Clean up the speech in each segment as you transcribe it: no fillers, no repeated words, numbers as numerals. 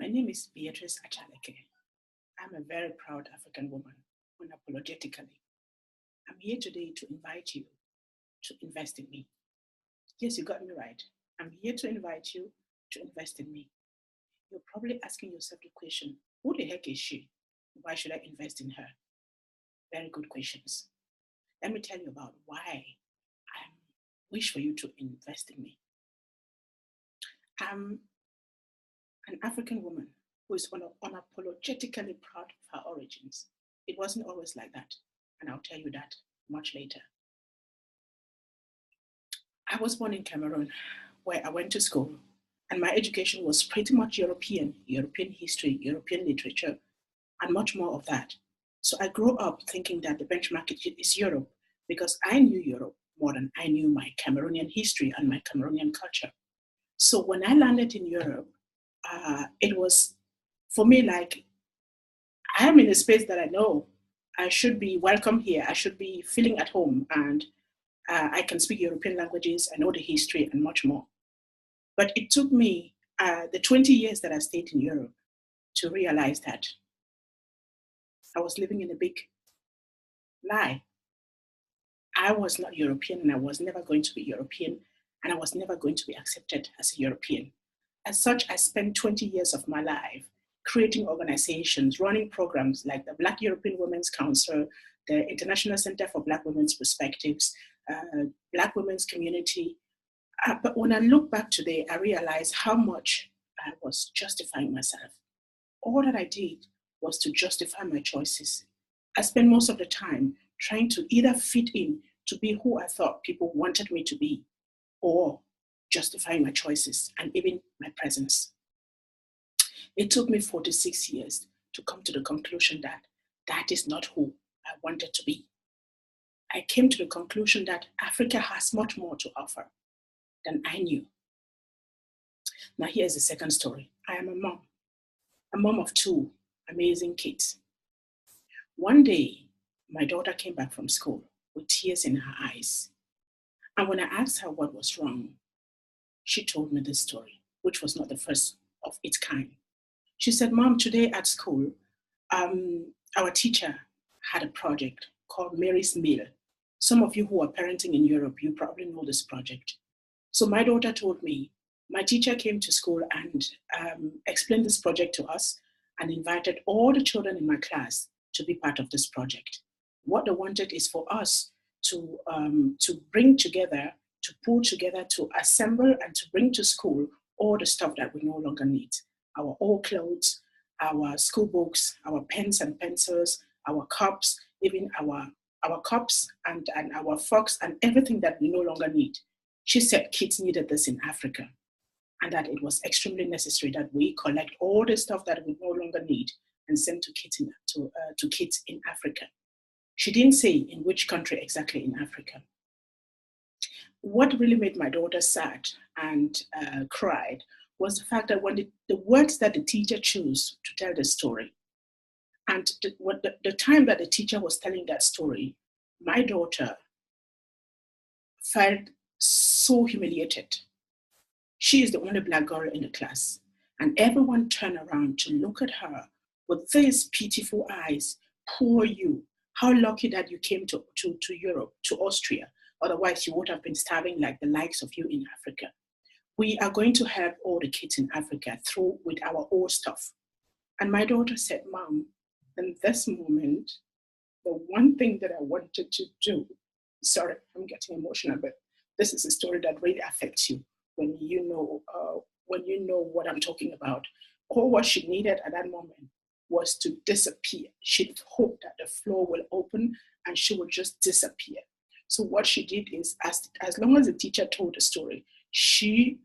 My name is B.Achaleke. I'm a very proud African woman, unapologetically. I'm here today to invite you to invest in me. Yes, you got me right. I'm here to invite you to invest in me. You're probably asking yourself the question, who the heck is she? Why should I invest in her? Very good questions. Let me tell you about why I wish for you to invest in me. I'm an African woman who is unapologetically proud of her origins. It wasn't always like that, and I'll tell you that much later. I was born in Cameroon, where I went to school, and my education was pretty much European history, European literature, and much more of that. So I grew up thinking that the benchmark is Europe because I knew Europe more than I knew my Cameroonian history and my Cameroonian culture. So when I landed in Europe, it was for me like I am in a space that I know I should be welcome here. I should be feeling at home, and I can speak European languages. I know the history and much more. But it took me the 20 years that I stayed in Europe to realize that I was living in a big lie. I was not European, and I was never going to be European, and I was never going to be accepted as a European. As such, I spent 20 years of my life creating organizations, running programs like the Black European Women's Council, the International Center for Black Women's Perspectives, Black Women's Community. But when I look back today, I realize how much I was justifying myself. All that I did was to justify my choices. I spent most of the time trying to either fit in to be who I thought people wanted me to be, or justifying my choices and even my presence. It took me 46 years to come to the conclusion that that is not who I wanted to be. I came to the conclusion that Africa has much more to offer than I knew. Now here's the second story. I am a mom of two amazing kids. One day, my daughter came back from school with tears in her eyes. And when I asked her what was wrong, she told me this story, which was not the first of its kind. She said, Mom, today at school, our teacher had a project called Mary's Meal. Some of you who are parenting in Europe, you probably know this project. So my daughter told me, my teacher came to school and explained this project to us and invited all the children in my class to be part of this project. What they wanted is for us to bring together, to pull together, to assemble and to bring to school all the stuff that we no longer need. Our old clothes, our school books, our pens and pencils, our cups, even our cups and our forks and everything that we no longer need. She said kids needed this in Africa and that it was extremely necessary that we collect all the stuff that we no longer need and send to kids in Africa. She didn't say in which country exactly in Africa. What really made my daughter sad and cried was the fact that when the words that the teacher chose to tell the story, and the time that the teacher was telling that story, my daughter felt so humiliated. She is the only Black girl in the class, and everyone turned around to look at her with these pitiful eyes. Poor you. How lucky that you came to Europe, to Austria. Otherwise, you would have been starving like the likes of you in Africa. We are going to help all the kids in Africa through with our old stuff. And my daughter said, Mom, in this moment, the one thing that I wanted to do, sorry, I'm getting emotional, but this is a story that really affects you when you know what I'm talking about. All what she needed at that moment was to disappear. She hoped that the floor will open and she would just disappear. So what she did is, as long as the teacher told the story, she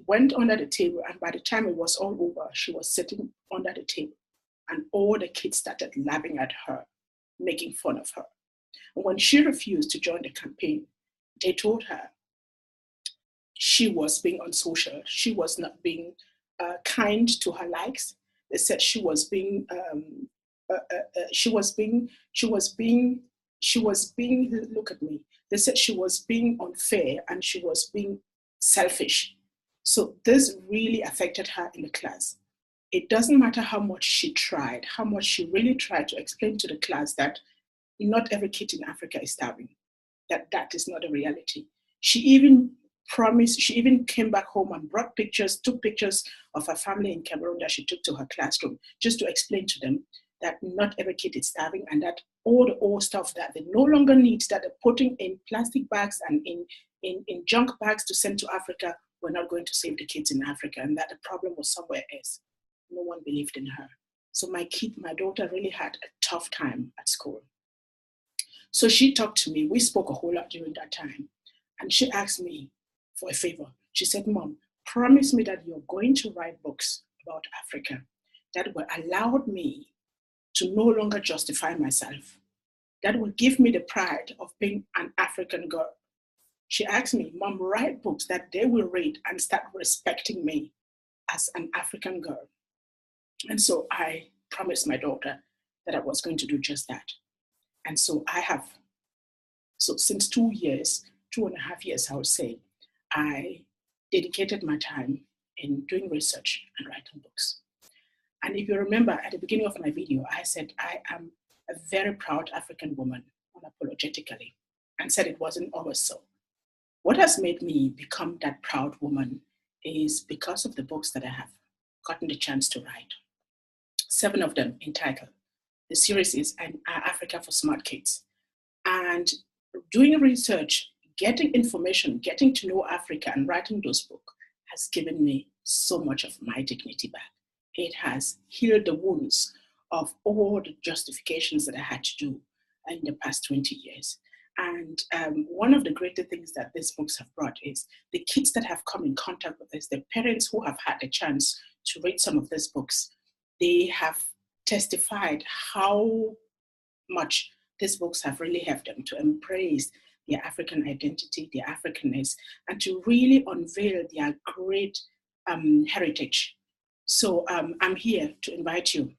went under the table, and by the time it was all over, she was sitting under the table, and all the kids started laughing at her, making fun of her. And when she refused to join the campaign, they told her she was being unsocial. She was not being kind to her likes. They said she was being look at me. They said she was being unfair and she was being selfish. So this really affected her in the class. it doesn't matter how much she tried, how much she really tried to explain to the class that not every kid in Africa is starving, that is not a reality. She even promised, she even came back home and brought pictures, took pictures of her family in Cameroon that she took to her classroom just to explain to them that not every kid is starving, and that all the old stuff that they no longer need, that they're putting in plastic bags and in junk bags to send to Africa, were not going to save the kids in Africa, and that the problem was somewhere else. No one believed in her. So my daughter really had a tough time at school. So she talked to me. We spoke a whole lot during that time. And she asked me for a favor. She said, Mom, promise me that you're going to write books about Africa that will allow me to no longer justify myself, that will give me the pride of being an African girl. She asked me, Mom, write books that they will read and start respecting me as an African girl. And so I promised my daughter that I was going to do just that. And so I have, so since 2 years, 2.5 years, I would say, I dedicated my time in doing research and writing books. And if you remember at the beginning of my video, I said I am a very proud African woman, unapologetically, and said it wasn't always so. What has made me become that proud woman is because of the books that I have gotten the chance to write. 7 of them entitled. The series is Africa for Smart Kids. And doing research, getting information, getting to know Africa and writing those books has given me so much of my dignity back. It has healed the wounds of all the justifications that I had to do in the past 20 years. And one of the greater things that these books have brought is the kids that have come in contact with this, the parents who have had the chance to read some of these books, they have testified how much these books have really helped them to embrace their African identity, their Africanness, and to really unveil their great heritage. So I'm here to invite you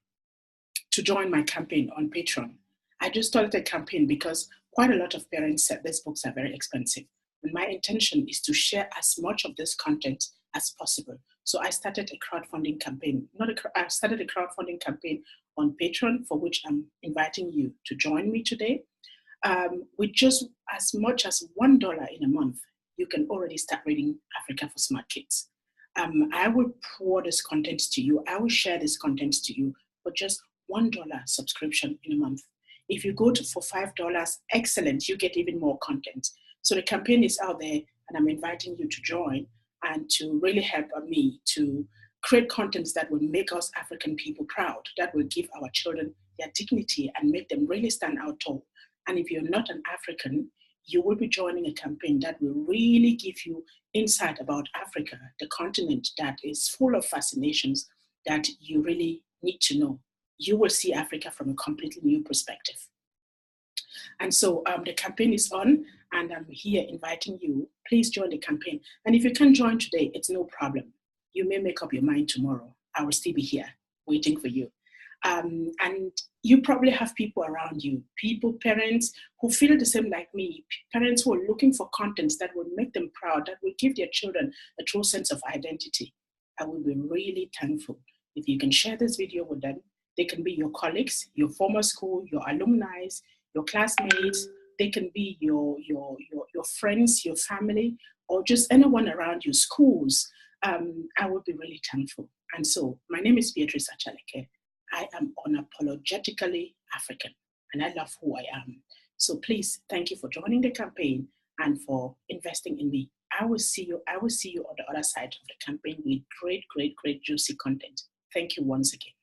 to join my campaign on Patreon. I just started a campaign because quite a lot of parents said these books are very expensive. And my intention is to share as much of this content as possible. So I started a crowdfunding campaign. I started a crowdfunding campaign on Patreon, for which I'm inviting you to join me today. With just as much as $1 in a month, you can already start reading Africa for Smart Kids. I will pour this content to you. I will share this content to you for just $1 subscription in a month. If you go for $5, excellent, you get even more content. So the campaign is out there, and I'm inviting you to join and to really help me to create contents that will make us African people proud, that will give our children their dignity and make them really stand out tall. And if you're not an African, you will be joining a campaign that will really give you insight about Africa, the continent that is full of fascinations that you really need to know. You will see Africa from a completely new perspective. And so the campaign is on, and I'm here inviting you. Please join the campaign. And if you can't join today, it's no problem. You may make up your mind tomorrow. I will still be here waiting for you. And you probably have people around you, parents who feel the same like me, parents who are looking for contents that will make them proud, that will give their children a true sense of identity. I will be really thankful if you can share this video with them. They can be your colleagues, your former school, your alumni, your classmates. They can be your friends, your family, or just anyone around you, schools. I would be really thankful. And so my name is B.Achaleke. I am unapologetically African, and I love who I am. So please, thank you for joining the campaign and for investing in me. I will see you on the other side of the campaign with great, great, great juicy content. Thank you once again.